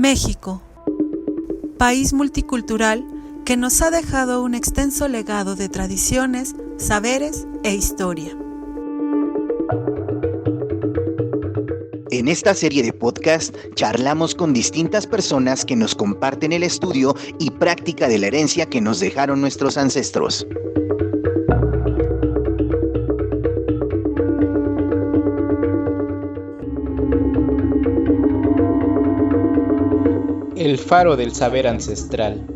México, país multicultural que nos ha dejado un extenso legado de tradiciones, saberes e historia. En esta serie de podcast charlamos con distintas personas que nos comparten el estudio y práctica de la herencia que nos dejaron nuestros ancestros. El faro del saber ancestral.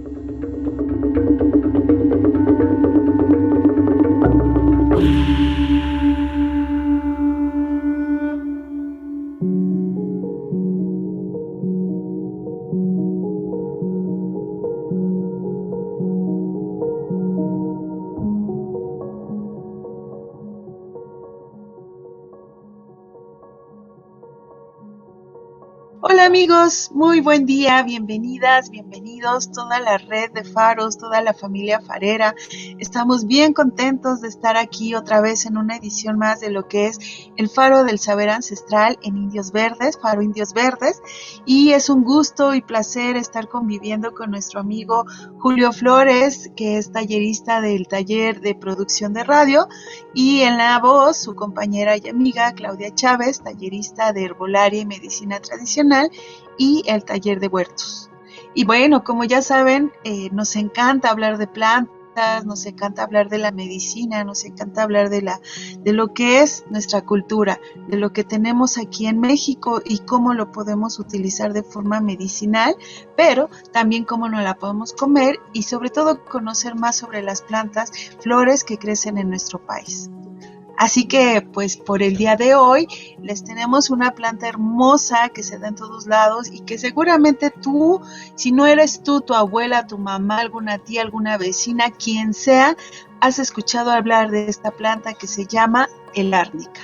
Hola amigos, muy buen día, bienvenidas, bienvenidos, toda la red de faros, toda la familia farera. Estamos bien contentos de estar aquí otra vez en una edición más de lo que es el faro del saber ancestral en Indios Verdes, Faro Indios Verdes. Y es un gusto y placer estar conviviendo con nuestro amigo Julio Flores, que es tallerista del taller de producción de radio, y en la voz su compañera y amiga Claudia Chávez, tallerista de herbolaria y medicina tradicional, y el taller de huertos. Y bueno, como ya saben, nos encanta hablar de plantas, nos encanta hablar de la medicina, nos encanta hablar de lo que es nuestra cultura, de lo que tenemos aquí en México y cómo lo podemos utilizar de forma medicinal, pero también cómo nos la podemos comer y sobre todo conocer más sobre las plantas, flores que crecen en nuestro país. Así que, pues, por el día de hoy les tenemos una planta hermosa que se da en todos lados y que seguramente tú, si no eres tú, tu abuela, tu mamá, alguna tía, alguna vecina, quien sea, has escuchado hablar de esta planta que se llama el árnica.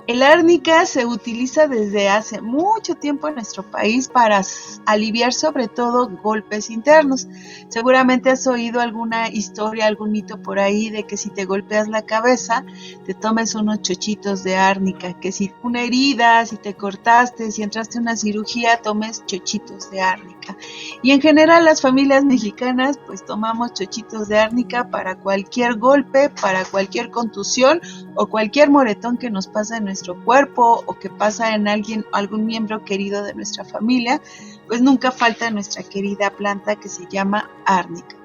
El árnica se utiliza desde hace mucho tiempo en nuestro país para aliviar sobre todo golpes internos. Seguramente has oído alguna historia, algún mito por ahí de que si te golpeas la cabeza, te tomes unos chochitos de árnica, que si una herida, si te cortaste, si entraste a una cirugía, tomes chochitos de árnica. Y en general las familias mexicanas pues tomamos chochitos de árnica para cualquier golpe, para cualquier contusión o cualquier moretón que nos pasa en nuestro cuerpo o que pasa en algún miembro querido de nuestra familia, pues nunca falta nuestra querida planta que se llama árnica.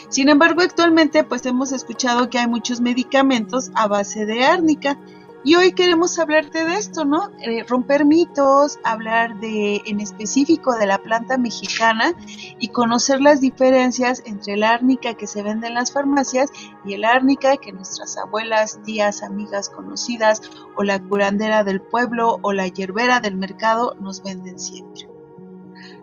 Sin embargo, actualmente pues hemos escuchado que hay muchos medicamentos a base de árnica y hoy queremos hablarte de esto, ¿no? Romper mitos, hablar en específico de la planta mexicana y conocer las diferencias entre el árnica que se vende en las farmacias y el árnica que nuestras abuelas, tías, amigas, conocidas o la curandera del pueblo o la hierbera del mercado nos venden siempre.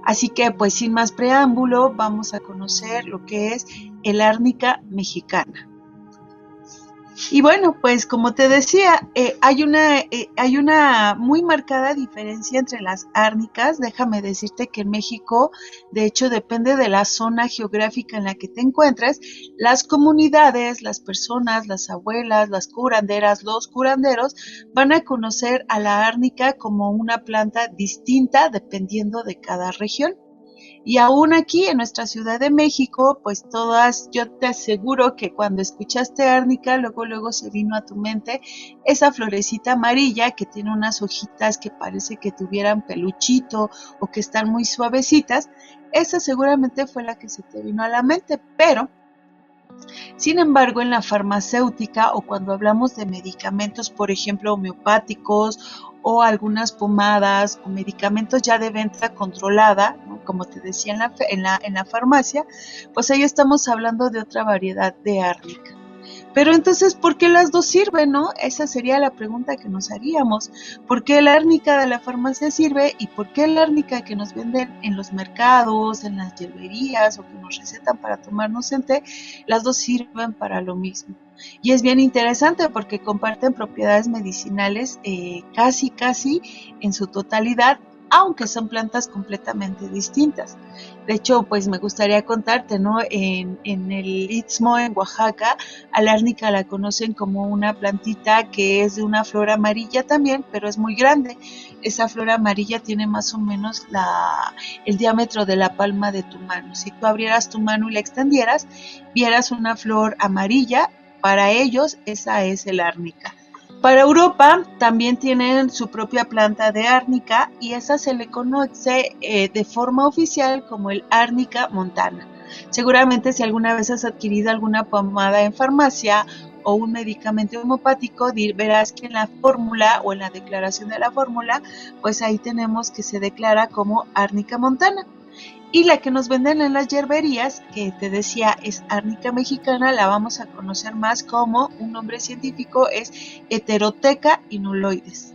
Así que pues sin más preámbulo vamos a conocer lo que es el árnica mexicana. Y bueno, pues como te decía, hay una muy marcada diferencia entre las árnicas. Déjame decirte que en México, de hecho, depende de la zona geográfica en la que te encuentres, las comunidades, las personas, las abuelas, las curanderas, los curanderos van a conocer a la árnica como una planta distinta dependiendo de cada región. Y aún aquí en nuestra Ciudad de México, pues todas, yo te aseguro que cuando escuchaste árnica, luego se vino a tu mente esa florecita amarilla que tiene unas hojitas que parece que tuvieran peluchito o que están muy suavecitas. Esa seguramente fue la que se te vino a la mente, pero sin embargo, en la farmacéutica o cuando hablamos de medicamentos, por ejemplo, homeopáticos o algunas pomadas o medicamentos ya de venta controlada, ¿no? Como te decía en la farmacia, pues ahí estamos hablando de otra variedad de árnica. Pero entonces, ¿por qué las dos sirven, no? Esa sería la pregunta que nos haríamos. ¿Por qué el árnica de la farmacia sirve y por qué el árnica que nos venden en los mercados, en las hierberías o que nos recetan para tomarnos en té, las dos sirven para lo mismo? Y es bien interesante porque comparten propiedades medicinales casi en su totalidad, aunque son plantas completamente distintas. De hecho, pues me gustaría contarte, ¿no? En el Istmo, en Oaxaca, a la árnica la conocen como una plantita que es de una flor amarilla también, pero es muy grande. Esa flor amarilla tiene más o menos el diámetro de la palma de tu mano. Si tú abrieras tu mano y la extendieras, vieras una flor amarilla. Para ellos, esa es el árnica. Para Europa también tienen su propia planta de árnica y esa se le conoce de forma oficial como el Arnica montana. Seguramente si alguna vez has adquirido alguna pomada en farmacia o un medicamento homopático, verás que en la fórmula o en la declaración de la fórmula, pues ahí tenemos que se declara como Arnica montana. Y la que nos venden en las hierberías, que te decía es árnica mexicana, la vamos a conocer más como un nombre científico, es Heterotheca inuloides.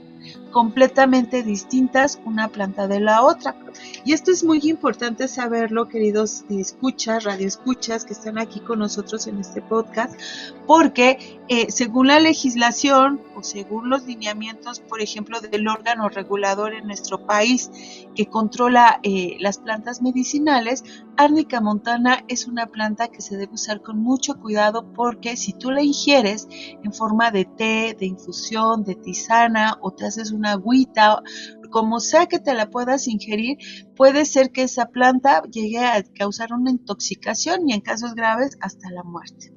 Completamente distintas una planta de la otra. Y esto es muy importante saberlo, queridos radioescuchas que están aquí con nosotros en este podcast, porque según la legislación o según los lineamientos, por ejemplo, del órgano regulador en nuestro país que controla las plantas medicinales, Arnica montana es una planta que se debe usar con mucho cuidado porque si tú la ingieres en forma de té, de infusión, de tisana o te haces una agüita, como sea que te la puedas ingerir, puede ser que esa planta llegue a causar una intoxicación y en casos graves hasta la muerte.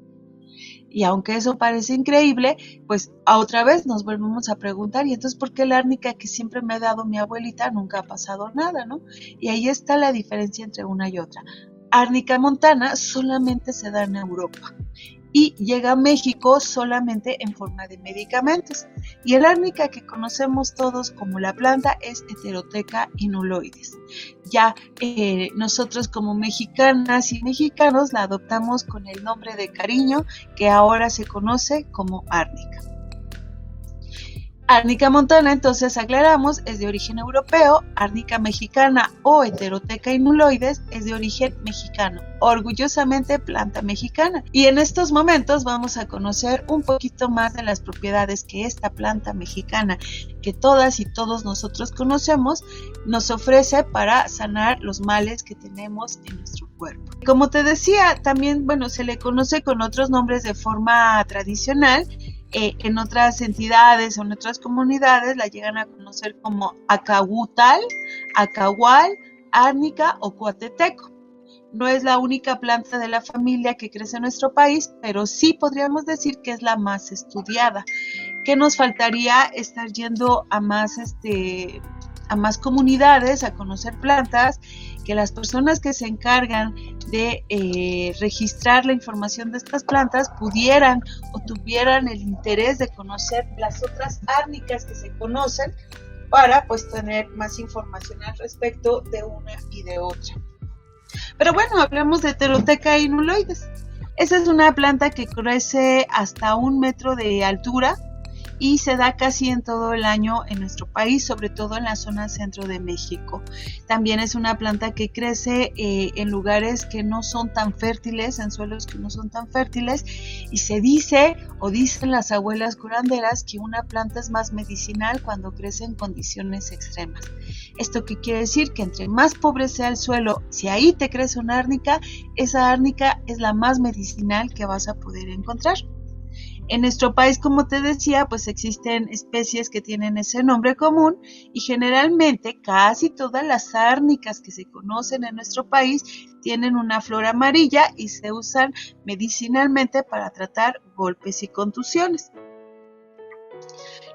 Y aunque eso parece increíble, pues otra vez nos volvemos a preguntar, ¿y entonces por qué la árnica que siempre me ha dado mi abuelita nunca ha pasado nada, ¿no? Y ahí está la diferencia entre una y otra. Arnica montana solamente se da en Europa y llega a México solamente en forma de medicamentos. Y el árnica que conocemos todos como la planta es Heterotheca inuloides. Ya nosotros como mexicanas y mexicanos la adoptamos con el nombre de cariño que ahora se conoce como árnica. Arnica montana, entonces aclaramos, es de origen europeo, Arnica mexicana o Heterotheca inuloides es de origen mexicano, orgullosamente planta mexicana. Y en estos momentos vamos a conocer un poquito más de las propiedades que esta planta mexicana, que todas y todos nosotros conocemos, nos ofrece para sanar los males que tenemos en nuestro cuerpo. Como te decía, también, se le conoce con otros nombres de forma tradicional. En otras entidades o en otras comunidades la llegan a conocer como acahutal, acahual, árnica o coateteco. No es la única planta de la familia que crece en nuestro país, pero sí podríamos decir que es la más estudiada. ¿Qué nos faltaría? Estar yendo a más comunidades a conocer plantas, que las personas que se encargan de registrar la información de estas plantas pudieran o tuvieran el interés de conocer las otras árnicas que se conocen para tener más información al respecto de una y de otra. Pero hablemos de Heterotheca inuloides. Esa es una planta que crece hasta 1 metro de altura y se da casi en todo el año en nuestro país, sobre todo en la zona centro de México. También es una planta que crece en lugares que no son tan fértiles, en suelos que no son tan fértiles, y se dice o dicen las abuelas curanderas que una planta es más medicinal cuando crece en condiciones extremas. ¿Esto qué quiere decir? Que entre más pobre sea el suelo, si ahí te crece una árnica, esa árnica es la más medicinal que vas a poder encontrar. En nuestro país, como te decía, existen especies que tienen ese nombre común y generalmente casi todas las árnicas que se conocen en nuestro país tienen una flor amarilla y se usan medicinalmente para tratar golpes y contusiones.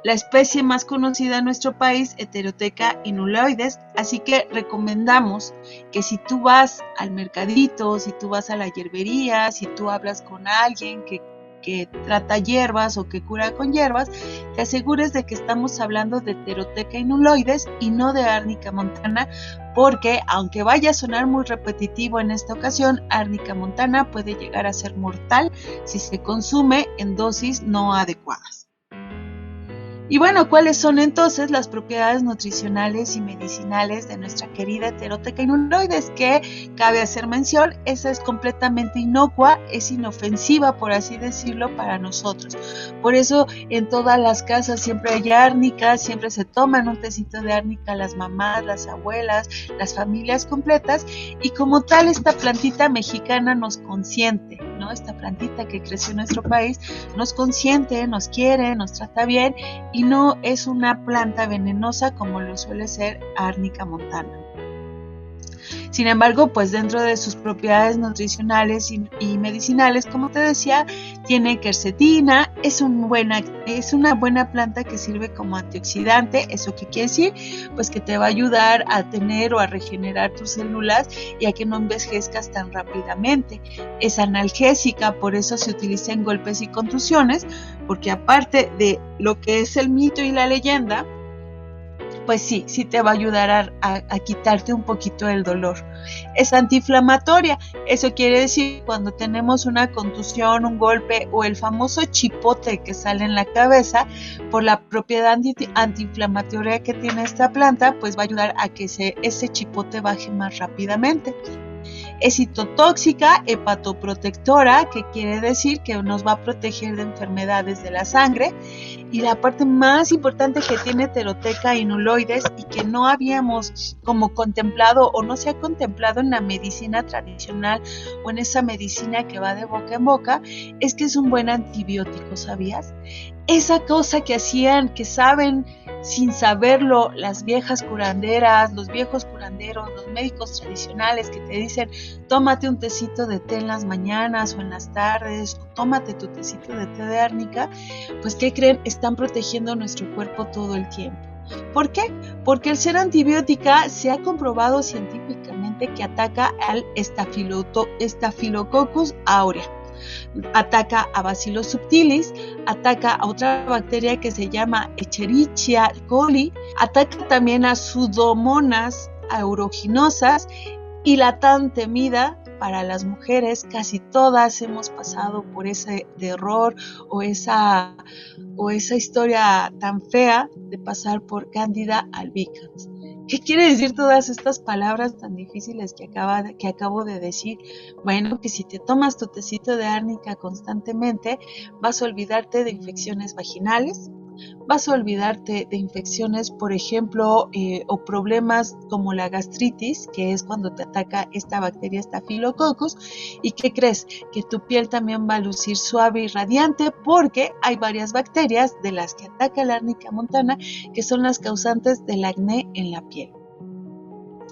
La especie más conocida en nuestro país, Heterotheca inuloides, así que recomendamos que si tú vas al mercadito, si tú vas a la hierbería, si tú hablas con alguien que trata hierbas o que cura con hierbas, te asegures de que estamos hablando de Heterotheca inuloides y no de Arnica montana, porque aunque vaya a sonar muy repetitivo en esta ocasión, Arnica montana puede llegar a ser mortal si se consume en dosis no adecuadas. Y bueno, ¿cuáles son entonces las propiedades nutricionales y medicinales de nuestra querida Heteroteca Inuloides? Que cabe hacer mención, esa es completamente inocua, es inofensiva, por así decirlo, para nosotros. Por eso en todas las casas siempre hay árnica, siempre se toman un tecito de árnica las mamás, las abuelas, las familias completas, y como tal esta plantita mexicana nos consiente, ¿no? Esta plantita que creció en nuestro país nos consiente, nos quiere, nos trata bien, y no es una planta venenosa como lo suele ser Arnica montana. Sin embargo, pues dentro de sus propiedades nutricionales y medicinales, como te decía, tiene quercetina, es una buena planta que sirve como antioxidante. ¿Eso qué quiere decir? Pues que te va a ayudar a tener o a regenerar tus células y a que no envejezcas tan rápidamente. Es analgésica, por eso se utiliza en golpes y contusiones, porque aparte de lo que es el mito y la leyenda, pues sí te va a ayudar a quitarte un poquito el dolor. Es antiinflamatoria, eso quiere decir cuando tenemos una contusión, un golpe o el famoso chipote que sale en la cabeza, por la propiedad antiinflamatoria que tiene esta planta, pues va a ayudar a que ese chipote baje más rápidamente. Es citotóxica, hepatoprotectora, que quiere decir que nos va a proteger de enfermedades de la sangre. Y la parte más importante que tiene Heteroteca Inuloides y que no habíamos como contemplado o no se ha contemplado en la medicina tradicional o en esa medicina que va de boca en boca, es que es un buen antibiótico, ¿sabías? Esa cosa que hacían, que saben sin saberlo las viejas curanderas, los viejos curanderos, los médicos tradicionales que te dicen tómate un tecito de té en las mañanas o en las tardes, o tómate tu tecito de té de árnica, pues ¿qué creen? Están protegiendo nuestro cuerpo todo el tiempo. ¿Por qué? Porque el ser antibiótica se ha comprobado científicamente que ataca al Staphylococcus aurea. Ataca a Bacillus subtilis, ataca a otra bacteria que se llama Escherichia coli, ataca también a Pseudomonas aeruginosa y la tan temida para las mujeres. Casi todas hemos pasado por ese error o esa historia tan fea de pasar por Candida albicans. ¿Qué quiere decir todas estas palabras tan difíciles que acabo de decir? Bueno, que si te tomas tu tecito de árnica constantemente, vas a olvidarte de infecciones vaginales, vas a olvidarte de infecciones, por ejemplo, o problemas como la gastritis, que es cuando te ataca esta bacteria Staphylococcus. ¿Y qué crees? Que tu piel también va a lucir suave y radiante, porque hay varias bacterias de las que ataca la Arnica montana que son las causantes del acné en la piel.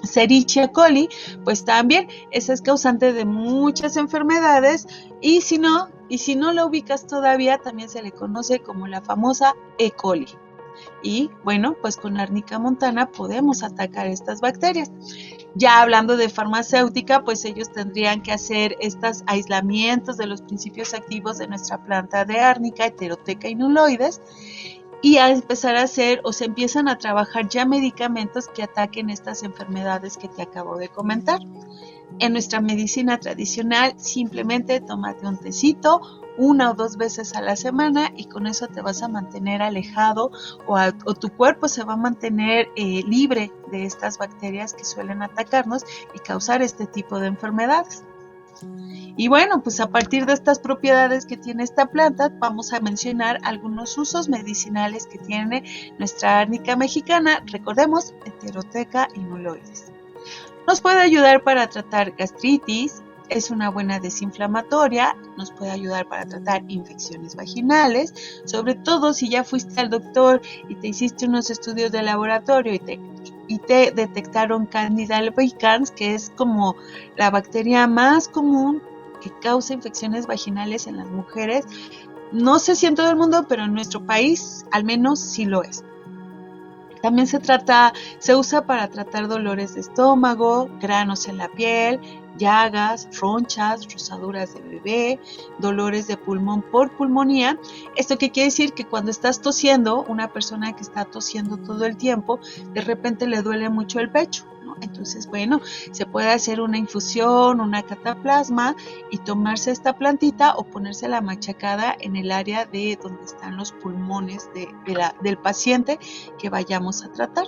Escherichia coli, pues también esa es causante de muchas enfermedades, y si no la ubicas todavía, también se le conoce como la famosa E. coli. Y bueno, pues con Arnica montana podemos atacar estas bacterias. Ya hablando de farmacéutica, pues ellos tendrían que hacer estos aislamientos de los principios activos de nuestra planta de árnica, Heteroteca Inuloides, y a empezar a hacer o se empiezan a trabajar ya medicamentos que ataquen estas enfermedades que te acabo de comentar. En nuestra medicina tradicional, simplemente tómate un tecito 1 o 2 veces a la semana y con eso te vas a mantener alejado o tu cuerpo se va a mantener libre de estas bacterias que suelen atacarnos y causar este tipo de enfermedades. Y bueno, pues a partir de estas propiedades que tiene esta planta, vamos a mencionar algunos usos medicinales que tiene nuestra árnica mexicana. Recordemos, Heteroteca Inuloides. Nos puede ayudar para tratar gastritis, es una buena desinflamatoria, nos puede ayudar para tratar infecciones vaginales, sobre todo si ya fuiste al doctor y te hiciste unos estudios de laboratorio y te detectaron Candida albicans, que es como la bacteria más común que causa infecciones vaginales en las mujeres. No sé si en todo el mundo, pero en nuestro país al menos sí lo es. También se usa para tratar dolores de estómago, granos en la piel, llagas, ronchas, rosaduras de bebé, dolores de pulmón por pulmonía. ¿Esto qué quiere decir? Que cuando estás tosiendo, una persona que está tosiendo todo el tiempo, de repente le duele mucho el pecho, ¿no? ¿no? Entonces, bueno, se puede hacer una infusión, una cataplasma y tomarse esta plantita o ponérsela machacada en el área de donde están los pulmones del paciente que vayamos a tratar.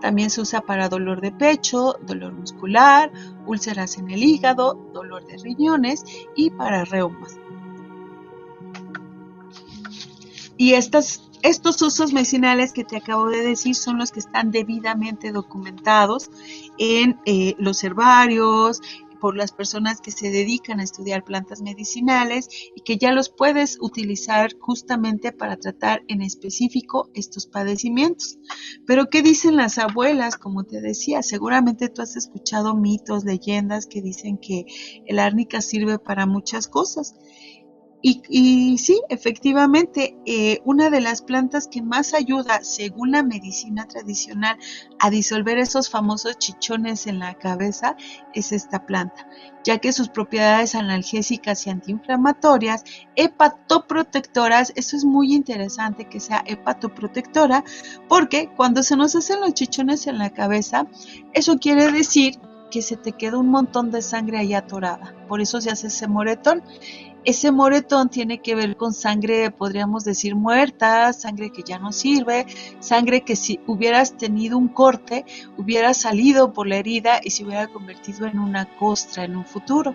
También se usa para dolor de pecho, dolor muscular, úlceras en el hígado, dolor de riñones y para reumas. Y estos usos medicinales que te acabo de decir son los que están debidamente documentados en los herbarios, por las personas que se dedican a estudiar plantas medicinales y que ya los puedes utilizar justamente para tratar en específico estos padecimientos. Pero ¿qué dicen las abuelas? Como te decía, seguramente tú has escuchado mitos, leyendas que dicen que el árnica sirve para muchas cosas. Y sí, efectivamente, una de las plantas que más ayuda, según la medicina tradicional, a disolver esos famosos chichones en la cabeza es esta planta, ya que sus propiedades analgésicas y antiinflamatorias, hepatoprotectoras, eso es muy interesante que sea hepatoprotectora, porque cuando se nos hacen los chichones en la cabeza, eso quiere decir que se te queda un montón de sangre ahí atorada, por eso se hace ese moretón. Ese moretón tiene que ver con sangre, podríamos decir, muerta, sangre que ya no sirve, sangre que si hubieras tenido un corte, hubiera salido por la herida y se hubiera convertido en una costra en un futuro.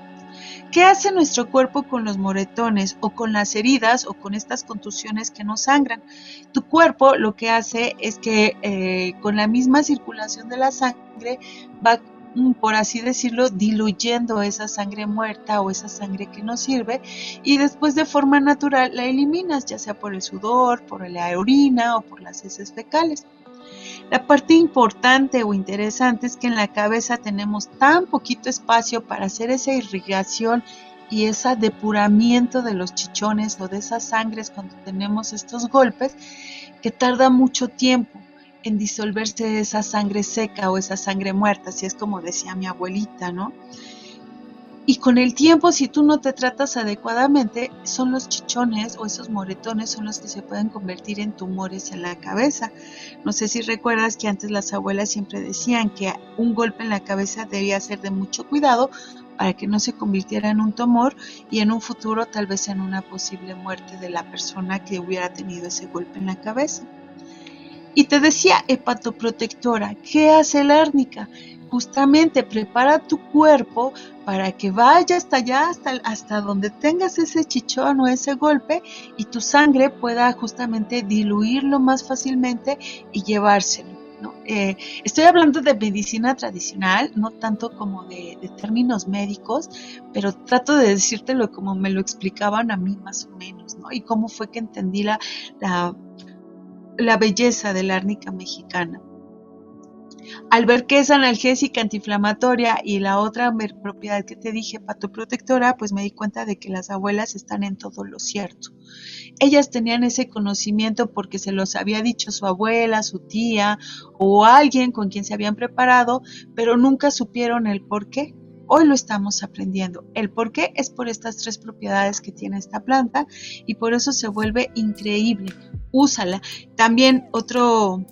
¿Qué hace nuestro cuerpo con los moretones o con las heridas o con estas contusiones que no sangran? Tu cuerpo lo que hace es que con la misma circulación de la sangre va, por así decirlo, diluyendo esa sangre muerta o esa sangre que no sirve y después de forma natural la eliminas, ya sea por el sudor, por la orina o por las heces fecales. La parte importante o interesante es que en la cabeza tenemos tan poquito espacio para hacer esa irrigación y ese depuramiento de los chichones o de esas sangres cuando tenemos estos golpes, que tarda mucho tiempo en disolverse esa sangre seca o esa sangre muerta, así es como decía mi abuelita, ¿no? Y con el tiempo, si tú no te tratas adecuadamente, son los chichones o esos moretones son los que se pueden convertir en tumores en la cabeza. No sé si recuerdas que antes las abuelas siempre decían que un golpe en la cabeza debía ser de mucho cuidado para que no se convirtiera en un tumor y en un futuro tal vez en una posible muerte de la persona que hubiera tenido ese golpe en la cabeza. Y te decía, hepatoprotectora, ¿qué hace la árnica? Justamente prepara tu cuerpo para que vaya hasta allá, hasta donde tengas ese chichón o ese golpe y tu sangre pueda justamente diluirlo más fácilmente y llevárselo, ¿no? Estoy hablando de medicina tradicional, no tanto como de términos médicos, pero trato de decírtelo como me lo explicaban a mí más o menos, ¿no? Y cómo fue que entendí la belleza de la árnica mexicana. Al ver que es analgésica, antiinflamatoria y la otra propiedad que te dije, hepatoprotectora, pues me di cuenta de que las abuelas están en todo lo cierto. Ellas tenían ese conocimiento porque se los había dicho su abuela, su tía o alguien con quien se habían preparado, pero nunca supieron el por qué. Hoy lo estamos aprendiendo. El por qué es por estas 3 propiedades que tiene esta planta y por eso se vuelve increíble. Úsala. También otro,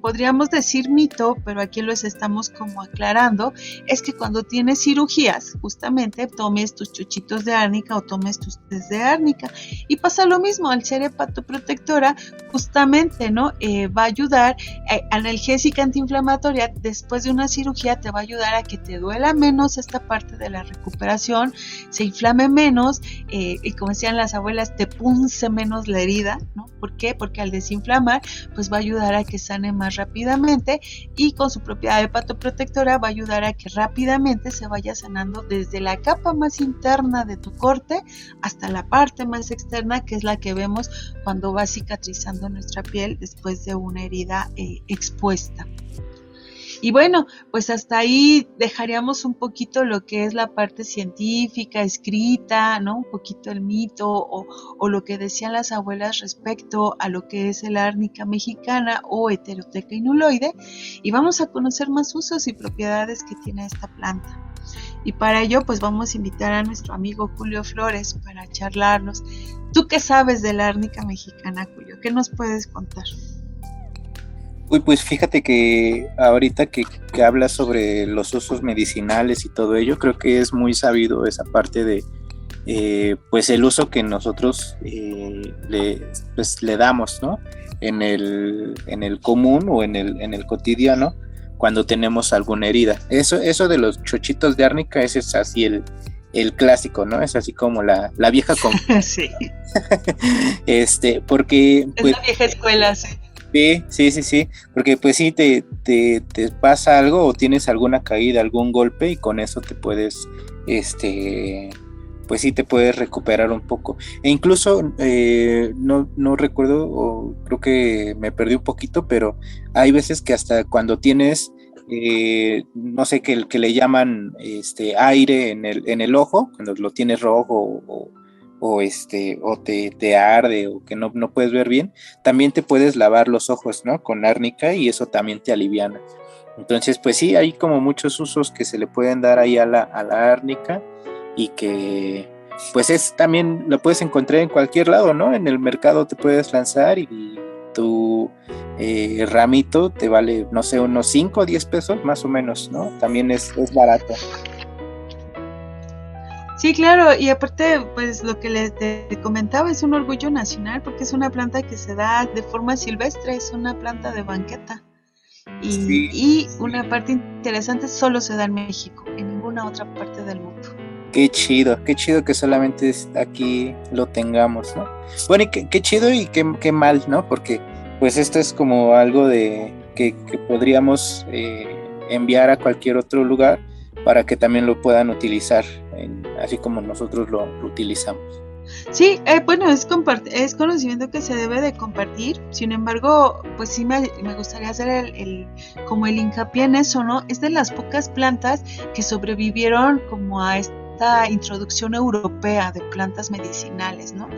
podríamos decir mito, pero aquí los estamos como aclarando, es que cuando tienes cirugías, justamente tomes tus chuchitos de árnica o tomes tus tés de árnica. Y pasa lo mismo, al ser hepatoprotectora, justamente, ¿no? Va a ayudar, analgésica, antiinflamatoria, después de una cirugía te va a ayudar a que te duela menos esta parte de la recuperación, se inflame menos, y como decían las abuelas, te punce menos la herida, ¿no? ¿Por qué? Porque al desinflamar, pues va a ayudar a que sane más rápidamente y con su propiedad hepatoprotectora va a ayudar a que rápidamente se vaya sanando desde la capa más interna de tu corte hasta la parte más externa, que es la que vemos cuando va cicatrizando nuestra piel después de una herida expuesta. Y bueno, pues hasta ahí dejaríamos un poquito lo que es la parte científica, escrita, ¿no? Un poquito el mito o lo que decían las abuelas respecto a lo que es el árnica mexicana o Heterotheca inuloide. Y vamos a conocer más usos y propiedades que tiene esta planta. Y para ello, pues vamos a invitar a nuestro amigo Julio Flores para charlarnos. ¿Tú qué sabes de la árnica mexicana, Julio? ¿Qué nos puedes contar? Uy, pues fíjate que ahorita que hablas sobre los usos medicinales y todo ello, creo que es muy sabido esa parte de pues el uso que nosotros le damos, ¿no? En el común o en el cotidiano cuando tenemos alguna herida. Eso de los chochitos de árnica, ese es así el clásico, ¿no? Es así como la vieja con... Sí. Porque... Es pues, la vieja escuela, sí. Sí, porque pues sí te pasa algo o tienes alguna caída, algún golpe y con eso te puedes, pues sí te puedes recuperar un poco. E incluso, no recuerdo, o creo que me perdí un poquito, pero hay veces que hasta cuando tienes, no sé, que le llaman aire en el ojo, cuando lo tienes rojo o te arde o que no puedes ver bien, también te puedes lavar los ojos, ¿no? Con árnica y eso también te aliviana. Entonces, pues sí, hay como muchos usos que se le pueden dar ahí a la árnica y que pues es también lo puedes encontrar en cualquier lado, ¿no? En el mercado te puedes lanzar y tu ramito te vale, no sé, unos 5 o 10 pesos más o menos, ¿no? También es barato. Sí, claro, y aparte, pues lo que te comentaba es un orgullo nacional porque es una planta que se da de forma silvestre, es una planta de banqueta. Y una parte interesante, solo se da en México, en ninguna otra parte del mundo. Qué chido que solamente aquí lo tengamos, ¿no? Bueno, y qué chido y qué mal, ¿no? Porque pues esto es como algo de que podríamos enviar a cualquier otro lugar para que también lo puedan utilizar, así como nosotros lo utilizamos. Sí, bueno, es conocimiento que se debe de compartir. Sin embargo, pues sí me gustaría hacer como el hincapié en eso, ¿no? Es de las pocas plantas que sobrevivieron como a esta introducción europea de plantas medicinales, ¿no?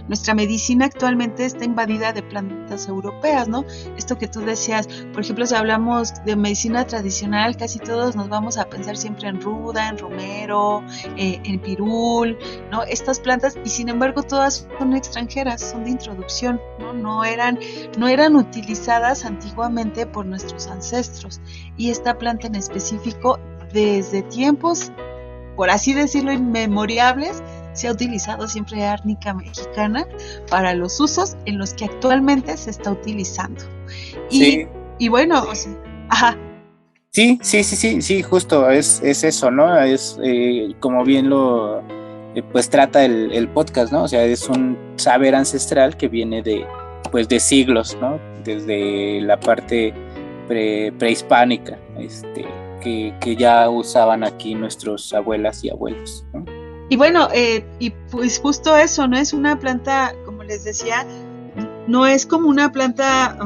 Nuestra medicina actualmente está invadida de plantas europeas, ¿no? Esto que tú decías, por ejemplo, si hablamos de medicina tradicional, casi todos nos vamos a pensar siempre en ruda, en romero, en pirul, ¿no? Estas plantas, y sin embargo todas son extranjeras, son de introducción, ¿no? No eran utilizadas antiguamente por nuestros ancestros, y esta planta en específico, desde tiempos, por así decirlo, inmemorables, se ha utilizado siempre árnica mexicana para los usos en los que actualmente se está utilizando. Sí. Y bueno, o sea, ajá. Sí, justo, es eso, ¿no? Es como bien lo pues trata el podcast, ¿no? O sea, es un saber ancestral que viene de siglos, ¿no? Desde la parte prehispánica, que ya usaban aquí nuestros abuelas y abuelos, ¿no? Y bueno, y pues justo eso, no es una planta, como les decía, no es como una planta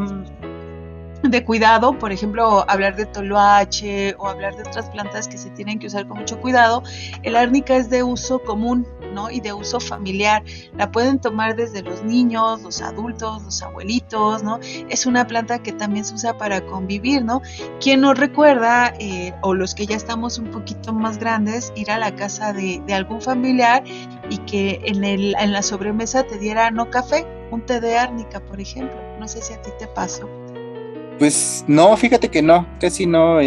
de cuidado, por ejemplo, hablar de toloache o hablar de otras plantas que se tienen que usar con mucho cuidado. El árnica es de uso común, ¿no? Y de uso familiar. La pueden tomar desde los niños, los adultos, los abuelitos, ¿no? Es una planta que también se usa para convivir, ¿no? ¿Quién no recuerda, o los que ya estamos un poquito más grandes, ir a la casa de algún familiar y que en la sobremesa te diera no café, un té de árnica, por ejemplo? No sé si a ti te pasó. Pues no, fíjate que no, casi no,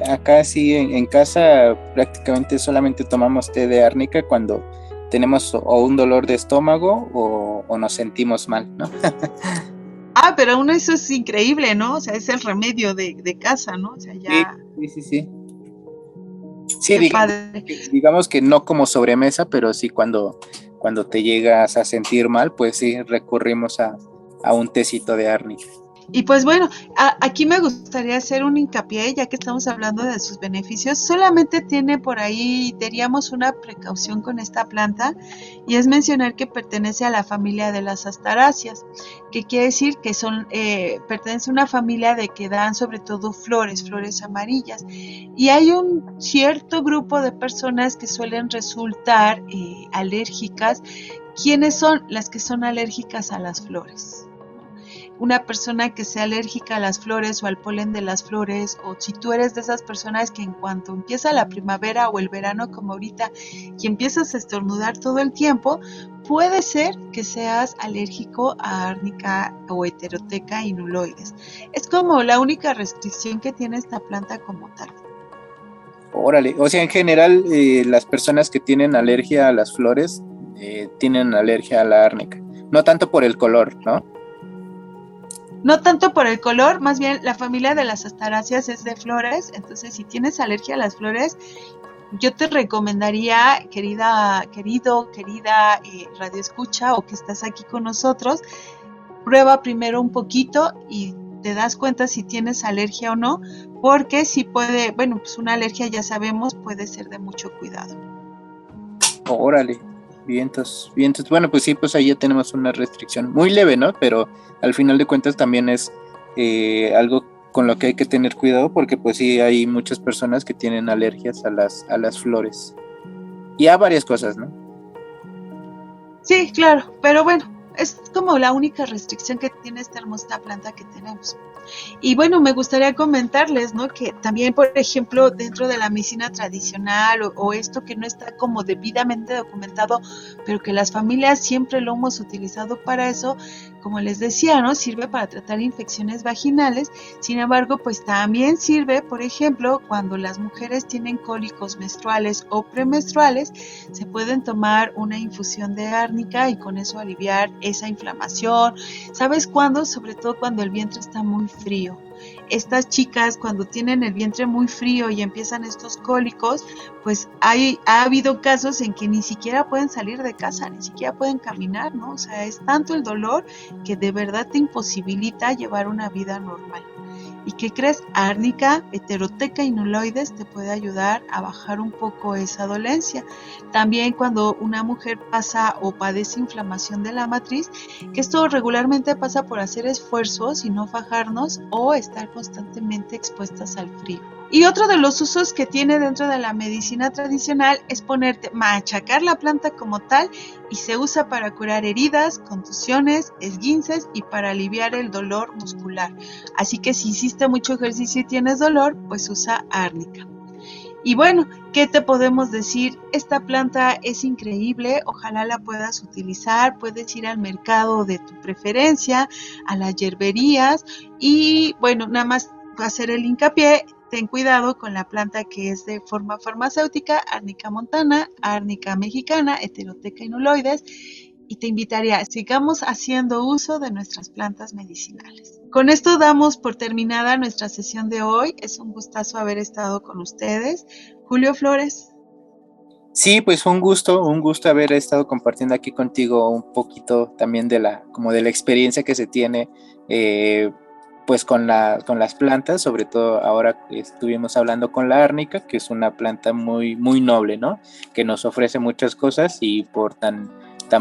acá sí en casa prácticamente solamente tomamos té de árnica cuando tenemos o un dolor de estómago o nos sentimos mal, ¿no? Ah, pero aún eso es increíble, ¿no? O sea, es el remedio de casa, ¿no? O sea, ya... Sí. Sí, digamos que no como sobremesa, pero sí cuando te llegas a sentir mal, pues sí recurrimos a un tecito de árnica. Y pues bueno, aquí me gustaría hacer un hincapié, ya que estamos hablando de sus beneficios. Solamente tiene por ahí, diríamos, una precaución con esta planta, y es mencionar que pertenece a la familia de las astaráceas, que quiere decir que pertenece a una familia de que dan sobre todo flores amarillas. Y hay un cierto grupo de personas que suelen resultar alérgicas. ¿Quiénes son las que son alérgicas a las flores? una persona que sea alérgica a las flores o al polen de las flores, o si tú eres de esas personas que en cuanto empieza la primavera o el verano como ahorita y empiezas a estornudar todo el tiempo, puede ser que seas alérgico a árnica o Heterotheca inuloides. Es como la única restricción que tiene esta planta como tal. Órale, o sea, en general las personas que tienen alergia a las flores tienen alergia a la árnica, no tanto por el color, ¿no? No tanto por el color, más bien la familia de las astaráceas es de flores, entonces si tienes alergia a las flores, yo te recomendaría, querida radio escucha o que estás aquí con nosotros, prueba primero un poquito y te das cuenta si tienes alergia o no, porque si puede, bueno, pues una alergia ya sabemos puede ser de mucho cuidado. Órale, vientos. Bueno, pues sí, pues ahí ya tenemos una restricción muy leve, ¿no? Pero al final de cuentas también es algo con lo que hay que tener cuidado, porque pues sí hay muchas personas que tienen alergias a las flores y a varias cosas, ¿no? Sí, claro, pero bueno, es como la única restricción que tiene esta hermosa planta que tenemos. Y bueno, me gustaría comentarles, ¿no? Que también, por ejemplo, dentro de la medicina tradicional o esto que no está como debidamente documentado, pero que las familias siempre lo hemos utilizado para eso, como les decía, ¿no? Sirve para tratar infecciones vaginales. Sin embargo, pues también sirve, por ejemplo, cuando las mujeres tienen cólicos menstruales o premenstruales, se pueden tomar una infusión de árnica y con eso aliviar esa inflamación. ¿Sabes cuándo? Sobre todo cuando el vientre está muy frío. Estas chicas cuando tienen el vientre muy frío y empiezan estos cólicos, pues ha habido casos en que ni siquiera pueden salir de casa, ni siquiera pueden caminar, ¿no? O sea, es tanto el dolor que de verdad te imposibilita llevar una vida normal. ¿Y qué crees? Árnica, Heterotheca inuloides te puede ayudar a bajar un poco esa dolencia. También cuando una mujer pasa o padece inflamación de la matriz, que esto regularmente pasa por hacer esfuerzos y no fajarnos o estar constantemente expuestas al frío. Y otro de los usos que tiene dentro de la medicina tradicional es machacar la planta como tal, y se usa para curar heridas, contusiones, esguinces y para aliviar el dolor muscular. Así que si hiciste mucho ejercicio y tienes dolor, pues usa árnica. Y bueno, ¿qué te podemos decir? Esta planta es increíble, ojalá la puedas utilizar, puedes ir al mercado de tu preferencia, a las hierberías y bueno, nada más hacer el hincapié. Ten cuidado con la planta que es de forma farmacéutica, árnica montana, árnica mexicana, Heterotheca inuloides, y te invitaría, sigamos haciendo uso de nuestras plantas medicinales. Con esto damos por terminada nuestra sesión de hoy. Es un gustazo haber estado con ustedes. Julio Flores. Sí, pues fue un gusto haber estado compartiendo aquí contigo un poquito también de la experiencia que se tiene pues con las plantas, sobre todo ahora estuvimos hablando con la árnica, que es una planta muy, muy noble, ¿no? Que nos ofrece muchas cosas y por tan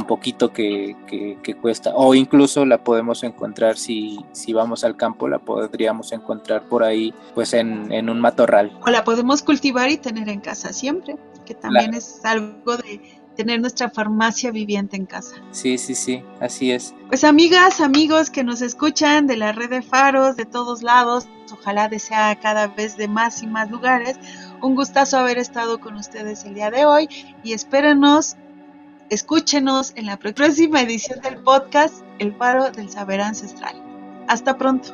poquito que cuesta, o incluso la podemos encontrar si vamos al campo, la podríamos encontrar por ahí, pues en un matorral. O la podemos cultivar y tener en casa siempre, que también es algo de tener nuestra farmacia viviente en casa. Sí, así es. Pues amigas, amigos que nos escuchan de la red de faros, de todos lados, ojalá sea cada vez de más y más lugares, un gustazo haber estado con ustedes el día de hoy y escúchenos en la próxima edición del podcast El Faro del Saber Ancestral. Hasta pronto.